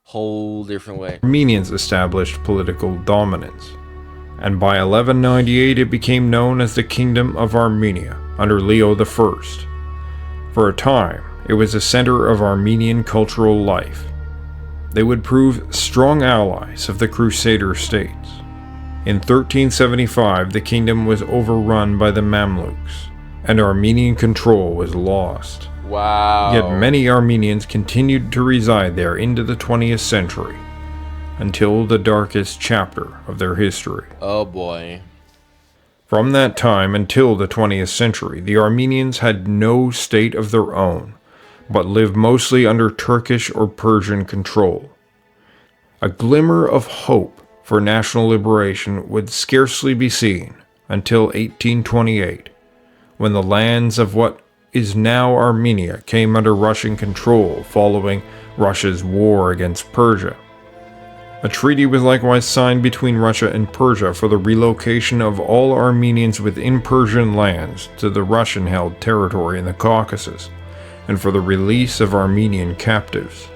whole different way. Armenians established political dominance, and by 1198 it became known as the Kingdom of Armenia under Leo I. For a time, it was a center of Armenian cultural life. They would prove strong allies of the Crusader states. In 1375, the kingdom was overrun by the Mamluks, and Armenian control was lost. Wow. Yet many Armenians continued to reside there into the 20th century, until the darkest chapter of their history. Oh boy. From that time until the 20th century, the Armenians had no state of their own, but lived mostly under Turkish or Persian control. A glimmer of hope for national liberation would scarcely be seen until 1828, when the lands of what is now Armenia came under Russian control following Russia's war against Persia. A treaty was likewise signed between Russia and Persia for the relocation of all Armenians within Persian lands to the Russian-held territory in the Caucasus, and for the release of Armenian captives.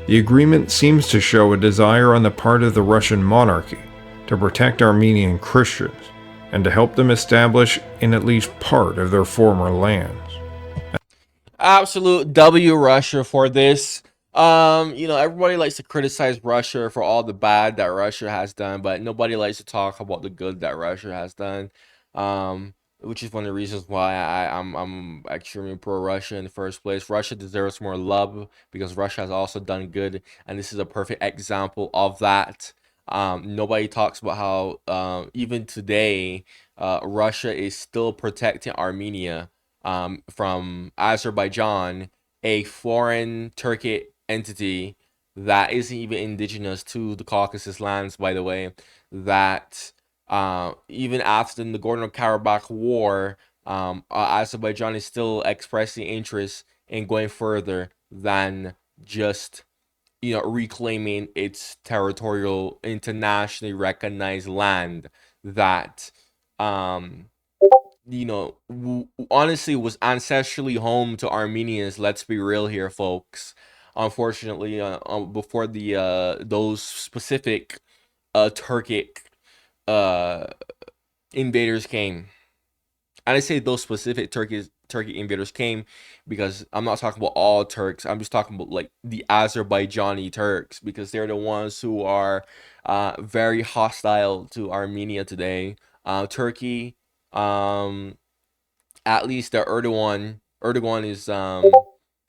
The agreement seems to show a desire on the part of the Russian monarchy to protect Armenian Christians and to help them establish in at least part of their former lands. Absolute W Russia for this. Everybody likes to criticize Russia for all the bad that Russia has done, but nobody likes to talk about the good that Russia has done. Which is one of the reasons why I'm extremely pro Russia in the first place. Russia deserves more love because Russia has also done good, and this is a perfect example of that. Nobody talks about how even today, Russia is still protecting Armenia from Azerbaijan, a foreign Turkic entity that isn't even indigenous to the Caucasus lands, by the way, that even after the Nagorno-Karabakh war, Azerbaijan is still expressing interest in going further than just reclaiming its territorial, internationally recognized land that um, honestly was ancestrally home to Armenians. Let's be real here, folks. Unfortunately, before the those specific Turkic uh invaders came. And I say those specific Turkey invaders came because I'm not talking about all Turks. I'm just talking about like the Azerbaijani Turks because they're the ones who are very hostile to Armenia today. Turkey, um, at least the Erdogan is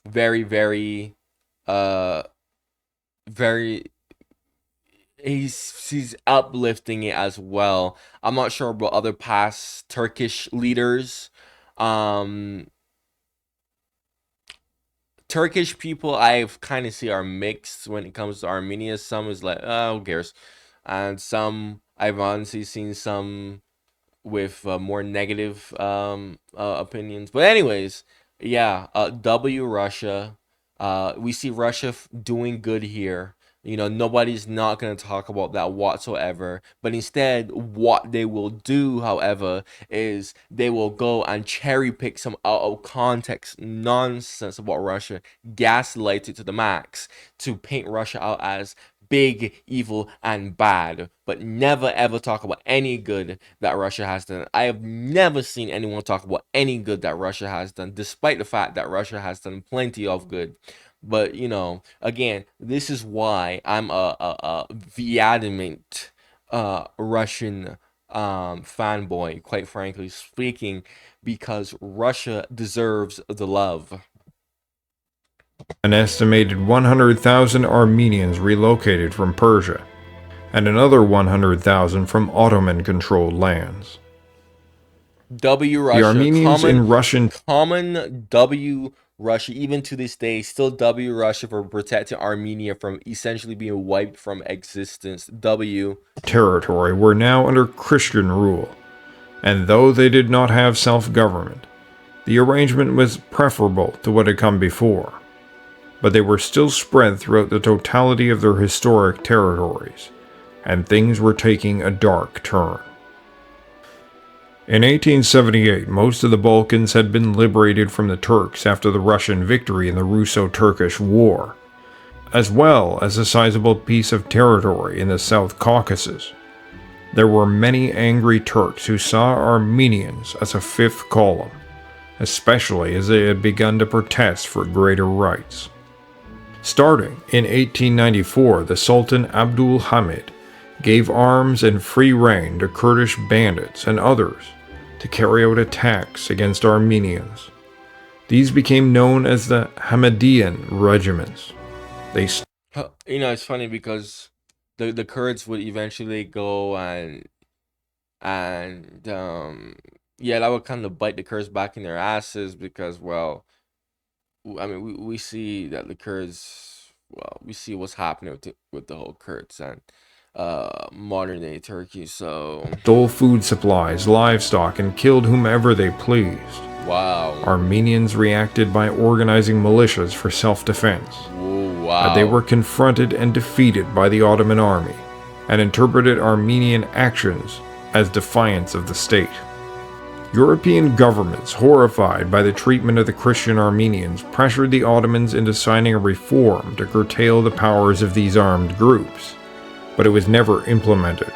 very very uh very he's uplifting it as well. I'm not sure about other past Turkish leaders. Um Turkish people I've kind of see are mixed when it comes to Armenia. Some is like, oh, who cares? And some I've honestly seen some with more negative opinions. But anyways, yeah, W Russia. We see Russia doing good here. Nobody's not going to talk about that whatsoever. But instead, what they will do, however, is they will go and cherry pick some out of context nonsense about Russia, gaslight it to the max to paint Russia out as big, evil, and bad, but never ever talk about any good that Russia has done. I have never seen anyone talk about any good that Russia has done, despite the fact that Russia has done plenty of good. But again, this is why I'm a vehement Russian fanboy, quite frankly speaking, because Russia deserves the love. An estimated 100,000 Armenians relocated from Persia, and another 100,000 from Ottoman-controlled lands. W The Russia, Armenians in Russian common W Russia, even to this day, still W Russia for protecting Armenia from essentially being wiped from existence. W. territory were now under Christian rule, and though they did not have self-government, the arrangement was preferable to what had come before. But they were still spread throughout the totality of their historic territories, and things were taking a dark turn. In 1878, most of the Balkans had been liberated from the Turks after the Russian victory in the Russo-Turkish War, as well as a sizable piece of territory in the South Caucasus. There were many angry Turks who saw Armenians as a fifth column, especially as they had begun to protest for greater rights. Starting in 1894, the Sultan Abdul Hamid gave arms and free rein to Kurdish bandits and others to carry out attacks against Armenians. These became known as the Hamidian regiments. They It's funny because the Kurds would eventually go and yeah, that would kind of bite the Kurds back in their asses because, well, I mean, we see that the Kurds, well, we see what's happening with the whole Kurds, and modern day Turkey. So stole food supplies, livestock, and killed whomever they pleased. wow. Armenians reacted by organizing militias for self-defense. Whoa, wow. They were confronted and defeated by the Ottoman army, and interpreted Armenian actions as defiance of the state. European governments, horrified by the treatment of the Christian Armenians, pressured the Ottomans into signing a reform to curtail the powers of these armed groups, but it was never implemented.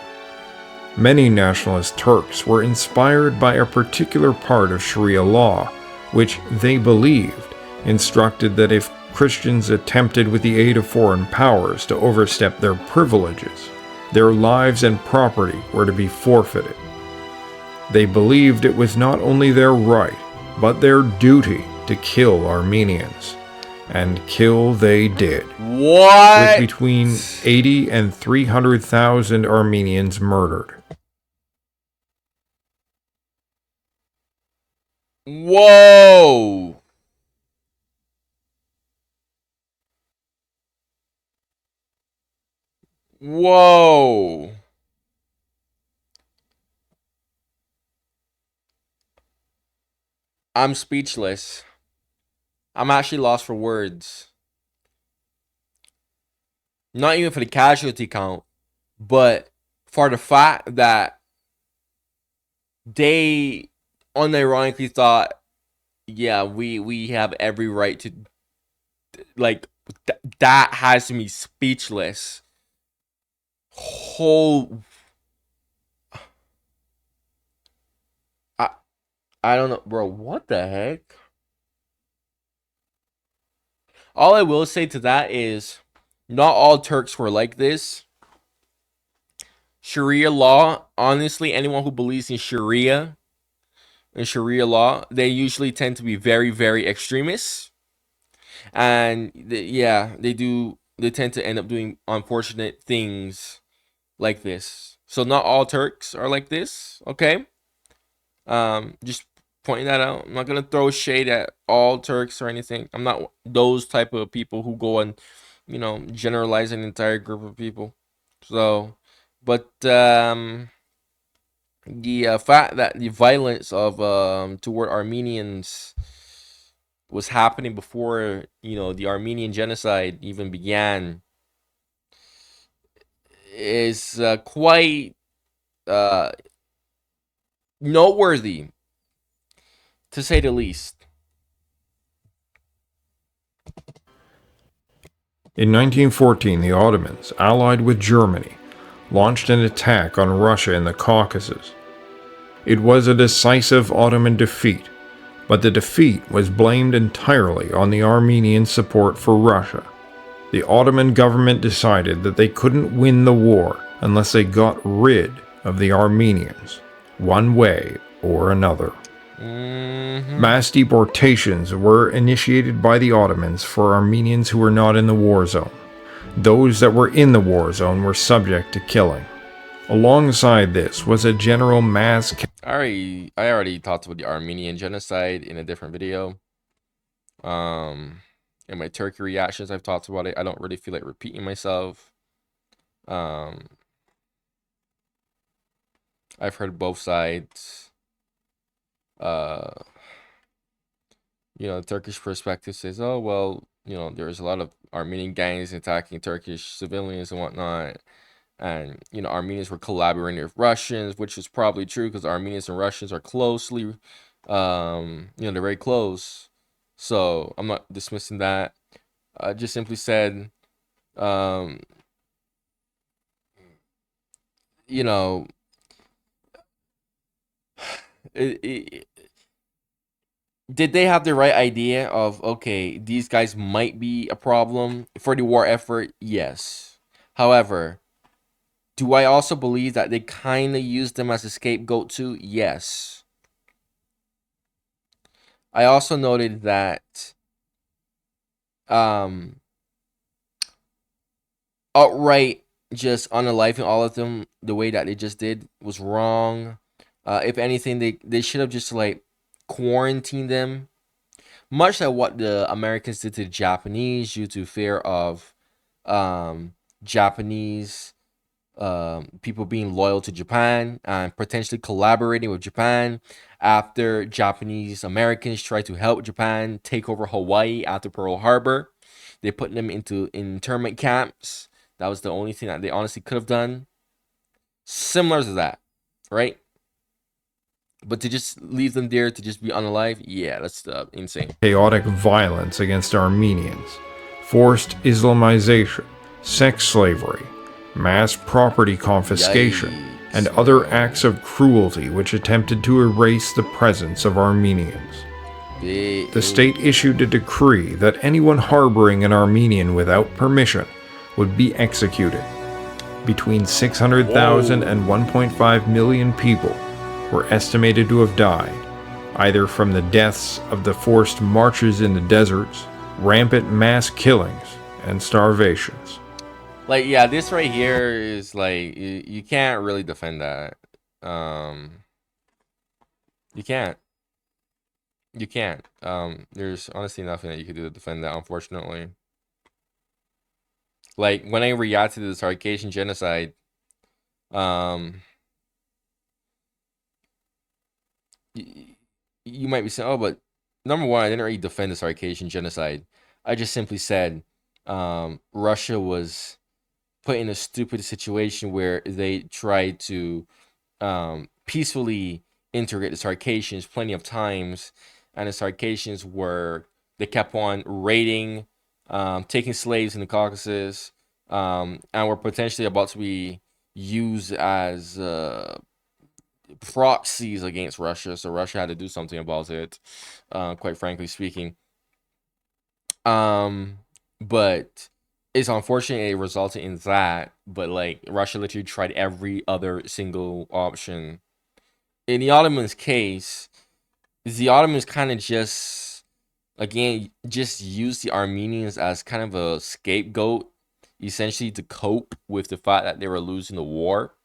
Many nationalist Turks were inspired by a particular part of Sharia law, which they believed instructed that if Christians attempted with the aid of foreign powers to overstep their privileges, their lives and property were to be forfeited. They believed it was not only their right, but their duty to kill Armenians. And kill they did. What? With between 80 and 300,000 Armenians murdered. Whoa. Whoa. I'm speechless. I'm actually lost for words. Not even for the casualty count, but for the fact that they unironically thought, yeah, we have every right to, like, that has me speechless. Whole, I don't know, bro. What the heck? All I will say to that is, not all Turks were like this. Sharia law, honestly, anyone who believes in Sharia and Sharia law, they usually tend to be very, very extremists. And yeah, they tend to end up doing unfortunate things like this. So not all Turks are like this, okay? Just pointing that out. I'm not gonna throw shade at all Turks or anything. I'm not those type of people who go and, generalize an entire group of people. So, but the fact that the violence of toward Armenians was happening before the Armenian genocide even began is quite uh, noteworthy, to say the least. In 1914, the Ottomans, allied with Germany, launched an attack on Russia in the Caucasus. It was a decisive Ottoman defeat, but the defeat was blamed entirely on the Armenian support for Russia. The Ottoman government decided that they couldn't win the war unless they got rid of the Armenians, one way or another. Mass deportations were initiated by the Ottomans for Armenians who were not in the war zone. Those that were in the war zone were subject to killing. Alongside this was a general mass... I already talked about the Armenian genocide in a different video. In my Turkey reactions, I've talked about it. I don't really feel like repeating myself. I've heard both sides. The Turkish perspective says, oh, well, there's a lot of Armenian gangs attacking Turkish civilians and whatnot. And, Armenians were collaborating with Russians, which is probably true because Armenians and Russians are closely, they're very close. So I'm not dismissing that. I just simply said, it, did they have the right idea of, okay, these guys might be a problem for the war effort? Yes. However, do I also believe that they kind of used them as a scapegoat too? Yes. I also noted that outright just unaliving all of them the way that they just did was wrong. If anything, they should have just like quarantined them, much like what the Americans did to the Japanese due to fear of Japanese people being loyal to Japan and potentially collaborating with Japan after Japanese Americans tried to help Japan take over Hawaii after Pearl Harbor. They put them into internment camps. That was the only thing that they honestly could have done. Similar to that, right? But to just leave them there to just be unalive, yeah, that's insane. Chaotic violence against Armenians, forced Islamization, sex slavery, mass property confiscation, and other acts of cruelty which attempted to erase the presence of Armenians. The state issued a decree that anyone harboring an Armenian without permission would be executed. Between 600,000 and 1.5 million people were estimated to have died, either from the deaths of the forced marches in the deserts, rampant mass killings, and starvations. Like, yeah, this right here is like, you can't really defend that. You can't. You can't. There's honestly nothing that you can do to defend that, unfortunately. Like, when I reacted to the Sarkisian genocide, you might be saying, oh, but number one, I didn't really defend the Sarkisian genocide. I just simply said Russia was put in a stupid situation where they tried to peacefully integrate the Sarkisians plenty of times, and the Sarkisians they kept on raiding, taking slaves in the Caucasus, and were potentially about to be used as proxies against Russia. So Russia had to do something about it, quite frankly speaking. But it's unfortunate it resulted in that. But like, Russia literally tried every other single option. In the Ottomans' case, the Ottomans kind of just used the Armenians as kind of a scapegoat, essentially to cope with the fact that they were losing the war.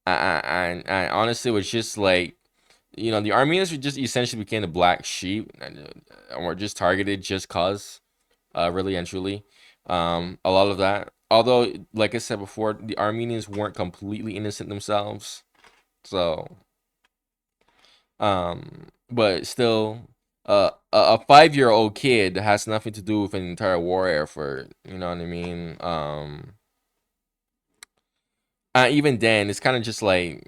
And honestly, it was just like, the Armenians just essentially became the black sheep, and were just targeted just cause, really and truly. A lot of that. Although, like I said before, the Armenians weren't completely innocent themselves. So, but still, a 5-year-old kid has nothing to do with an entire war effort. You know what I mean? Even then, it's kind of just like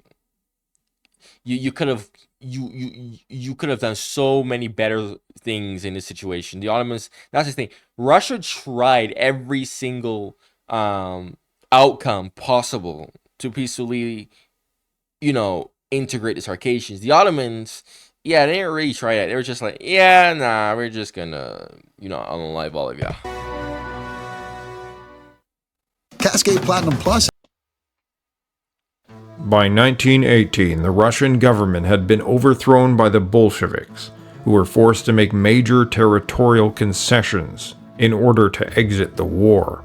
you could have you could have done so many better things in this situation. The Ottomans, that's the thing. Russia tried every single outcome possible to peacefully, integrate the Circassians. The Ottomans, yeah, they didn't really try that. They were just like, yeah, nah, we're just gonna, unalive all of you. Cascade Platinum Plus. By 1918, the Russian government had been overthrown by the Bolsheviks, who were forced to make major territorial concessions in order to exit the war,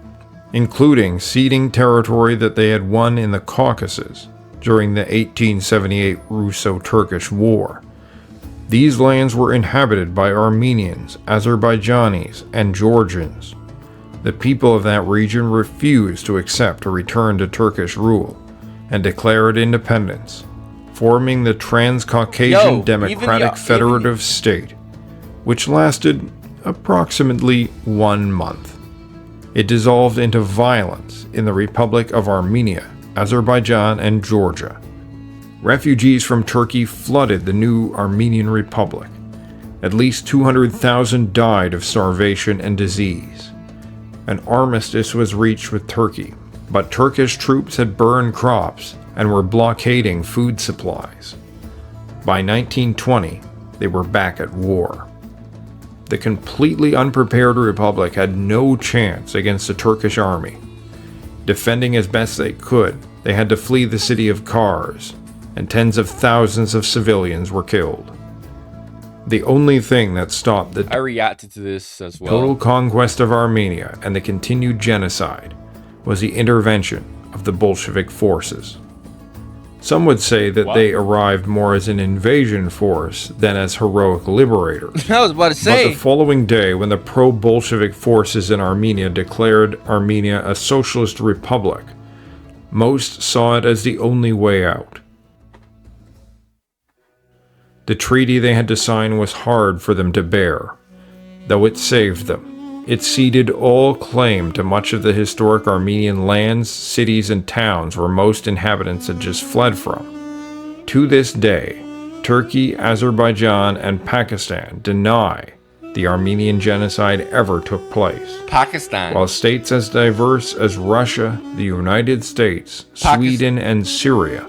including ceding territory that they had won in the Caucasus during the 1878 Russo-Turkish War. These lands were inhabited by Armenians, Azerbaijanis, and Georgians. The people of that region refused to accept a return to Turkish rule and declared independence, forming the Transcaucasian Democratic Federative State, which lasted approximately 1 month. It dissolved into violence in the Republic of Armenia, Azerbaijan, and Georgia. Refugees from Turkey flooded the new Armenian Republic. At least 200,000 died of starvation and disease. An armistice was reached with Turkey, but Turkish troops had burned crops and were blockading food supplies. By 1920, they were back at war. The completely unprepared republic had no chance against the Turkish army. Defending as best they could, they had to flee the city of Kars, and tens of thousands of civilians were killed. The only thing that stopped the I reacted to this as well. Total conquest of Armenia and the continued genocide was the intervention of the Bolshevik forces. Some would say that they arrived more as an invasion force than as heroic liberators. I was about to say. But the following day, when the pro-Bolshevik forces in Armenia declared Armenia a socialist republic, Most saw it as the only way out. The treaty they had to sign was hard for them to bear, though it saved them. It ceded all claim to much of the historic Armenian lands, cities, and towns where most inhabitants had just fled from. To this day, Turkey, Azerbaijan, and Pakistan deny the Armenian genocide ever took place. Pakistan. While states as diverse as Russia, the United States, Sweden, and Syria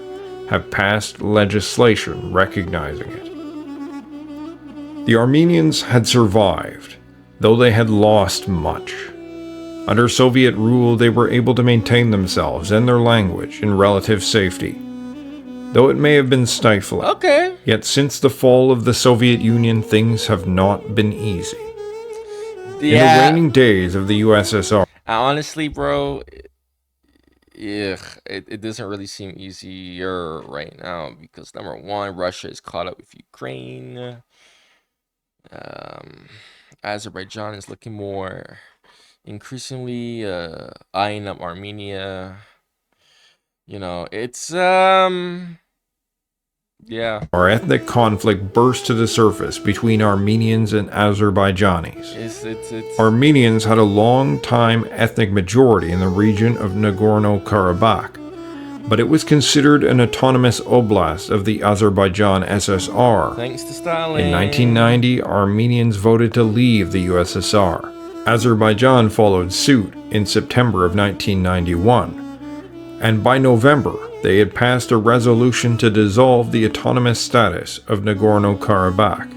have passed legislation recognizing it. The Armenians had survived, though they had lost much. Under Soviet rule, they were able to maintain themselves and their language in relative safety, though it may have been stifling. Okay. Yet since the fall of the Soviet Union, things have not been easy. In the waning days of the USSR, honestly, bro, it doesn't really seem easier right now because number one, Russia is caught up with Ukraine. Azerbaijan is looking more increasingly eyeing up Armenia. You know, it's yeah. Our ethnic conflict burst to the surface between Armenians and Azerbaijanis. It's Armenians had a long-time ethnic majority in the region of Nagorno-Karabakh, but it was considered an autonomous oblast of the Azerbaijan SSR. Thanks to Stalin. In 1990, Armenians voted to leave the USSR. Azerbaijan followed suit in September of 1991. And by November, they had passed a resolution to dissolve the autonomous status of Nagorno-Karabakh,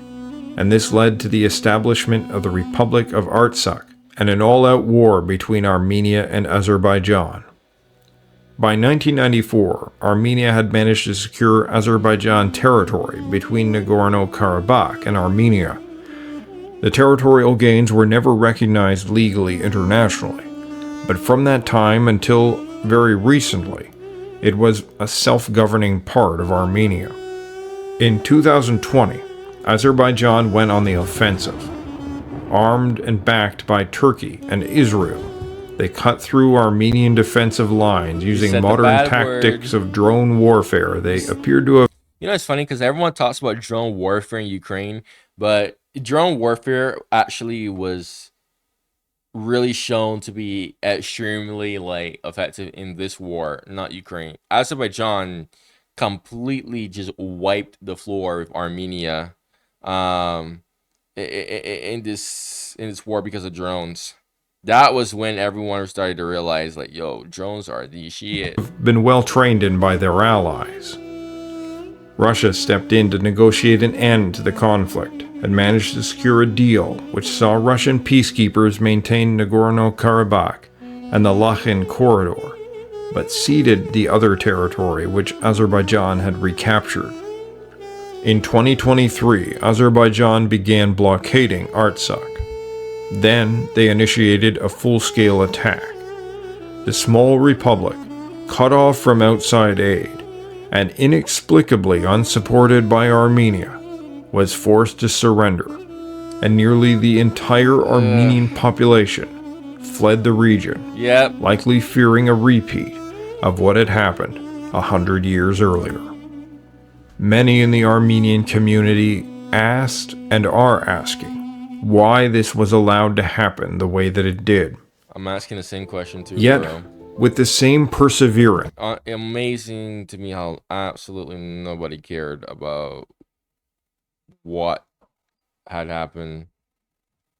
and this led to the establishment of the Republic of Artsakh and an all-out war between Armenia and Azerbaijan. By 1994, Armenia had managed to secure Azerbaijan territory between Nagorno-Karabakh and Armenia. The territorial gains were never recognized legally internationally, but from that time until very recently, it was a self-governing part of Armenia. In 2020, Azerbaijan went on the offensive. Armed and backed by Turkey and Israel, they cut through Armenian defensive lines using modern tactics of drone warfare. They appeared to have... You know, it's funny because everyone talks about drone warfare in Ukraine, but drone warfare actually was really shown to be extremely effective in this war, not Ukraine. Azerbaijan completely just wiped the floor with Armenia in this war because of drones. That was when everyone started to realize, like, yo, drones are the shit. Been well trained in by their allies. Russia stepped in to negotiate an end to the conflict and managed to secure a deal which saw Russian peacekeepers maintain Nagorno-Karabakh and the Lachin corridor, but ceded the other territory which Azerbaijan had recaptured. In 2023, Azerbaijan began blockading Artsakh. Then they initiated a full-scale attack. The small republic, cut off from outside aid, and inexplicably unsupported by Armenia, was forced to surrender, and nearly the entire Armenian population fled the region, likely fearing a repeat of what had happened 100 years earlier. Many in the Armenian community asked and are asking why this was allowed to happen the way that it did. I'm asking the same question too, Yet, bro. with the same perseverance. Amazing to me how absolutely nobody cared about what had happened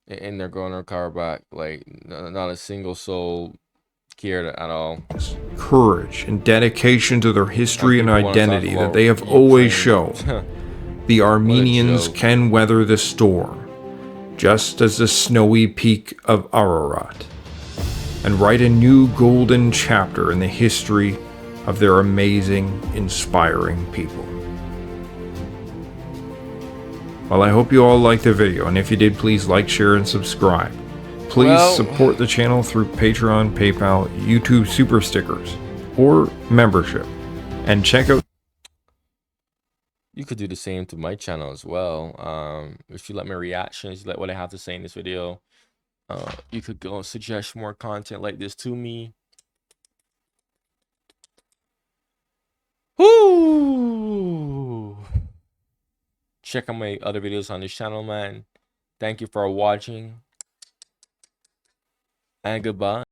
in Nagorno-Karabakh. Like, not a single soul cared at all. Courage and dedication to their history and identity that they have always shown. The Armenians can weather the storm, just as the snowy peak of Ararat, and write a new golden chapter in the history of their amazing, inspiring people. Well, I hope you all liked the video, and if you did, please like, share, and subscribe. Please support the channel through Patreon, PayPal, YouTube Super Stickers, or membership. And check out... You could do the same to my channel as well. If you like my reactions, you like what I have to say in this video, you could go and suggest more content like this to me. Woo! Check out my other videos on this channel, man. Thank you for watching. And goodbye.